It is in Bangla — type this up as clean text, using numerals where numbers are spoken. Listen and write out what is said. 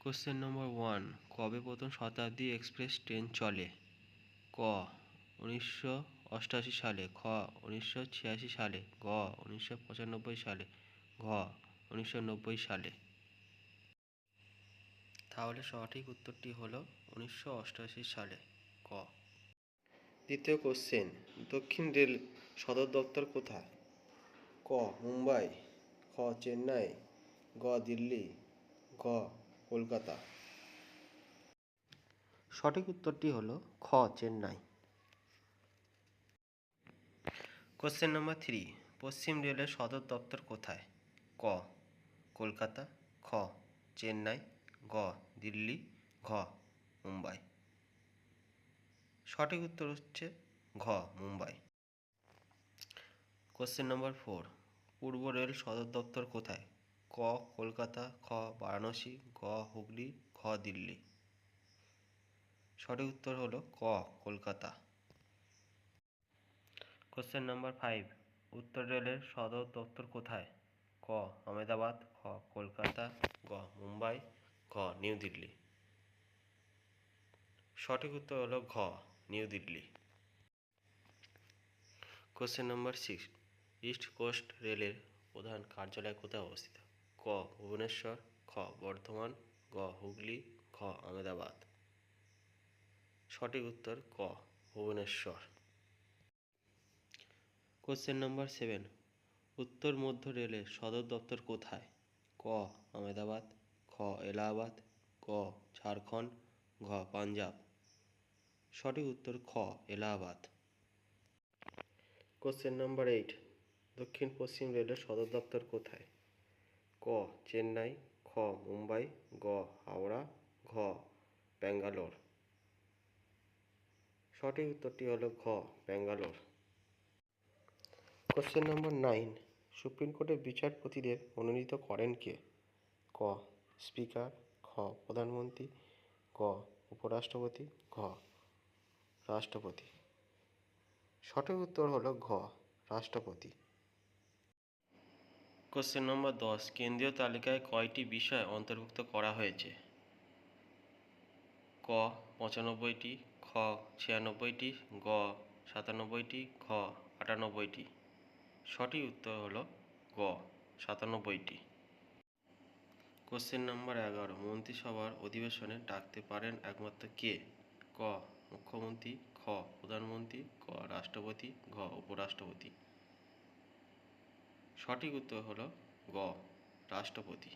কোশ্চেন নম্বর 1, কবে প্রথম শতাব্দী এক্সপ্রেস ট্রেন চলে? ক 1988 সালে, খ 1986 সালে, গ 1995 সালে, ঘ 1990 সালে। তাহলে সঠিক উত্তরটি হলো 1988 সালে, ক। দ্বিতীয় কোশ্চেন, দক্ষিণ রেল সদর দপ্তর কোথায়? ক মুম্বাই, খ চেন্নাই, গ দিল্লি, ঘ কলকাতা। সঠিক উত্তরটি হলো খ চেন্নাই। কোশ্চেন নম্বর 3, পশ্চিম রেলের সদর দপ্তর কোথায়? ক কলকাতা, খ চেন্নাই, গ দিল্লি, ঘ মুম্বাই। সঠিক উত্তর হচ্ছে ঘ মুম্বাই। কোশ্চেন নম্বর 4, পূর্ব রেল সদর দপ্তর কোথায়? ক কলকাতা, খ বারাণসী, গ হুগলি, ঘ দিল্লি। সঠিক উত্তর হলো ক কলকাতা। কোশ্চেন নম্বর 5, উত্তর রেলের সদর দপ্তর কোথায়? ক আহমেদাবাদ, খ কলকাতা, গ মুম্বাই, ঘ নিউ দিল্লি। সঠিক উত্তর হলো ঘ New Delhi. Question number 6, east coast রেলের প্রধান কার্যালয় কোথায় অবস্থিত? ক ভুবনেশ্বর, খ বর্ধমান, গ হুগলি, ঘ আহমেদাবাদ। সঠিক উত্তর ক ভুবনেশ্বর। কোশ্চেন নম্বর 7, উত্তর মধ্য রেলের সদর দপ্তর কোথায়? ক আহমেদাবাদ, খ এলাহাবাদ, গ ঝাড়খণ্ড, ঘ পাঞ্জাব। সঠিক উত্তর খ এলাহাবাদ। কোশ্চেন নম্বর 8, দক্ষিণ পশ্চিম রেলের সদর দপ্তর কোথায়? ক চেন্নাই, খ মুম্বাই, গ হাওড়া, ঘ ব্যাঙ্গালোর। সঠিক উত্তরটি হলো ঘ ব্যাঙ্গালোর। কোশ্চেন নম্বর 9, সুপ্রিম কোর্টের বিচারপতিদের মনোনীত করেন কে? ক স্পিকার, খ প্রধানমন্ত্রী, গ উপরাষ্ট্রপতি, ঘ রাষ্ট্রপতি। সঠিক উত্তর হলো ঘ রাষ্ট্রপতি। কোশ্চেন নম্বর 10, কেন্দ্রীয় তালিকায় কয়টি বিষয় অন্তর্ভুক্ত করা হয়েছে? ক 95টি, খ 96টি, গ 97টি, ঘ 98টি। সঠিক উত্তর হলো গ 97টি। কোশ্চেন নম্বর 11, মন্ত্রিসভার অধিবেশনে ডাকতে পারেন একমাত্র কে? ক মুখ্যমন্ত্রী, খ প্রধানমন্ত্রী, গ রাষ্ট্রপতি, ঘ উপরাষ্ট্রপতি। সঠিক উত্তর হলো গ রাষ্ট্রপতি।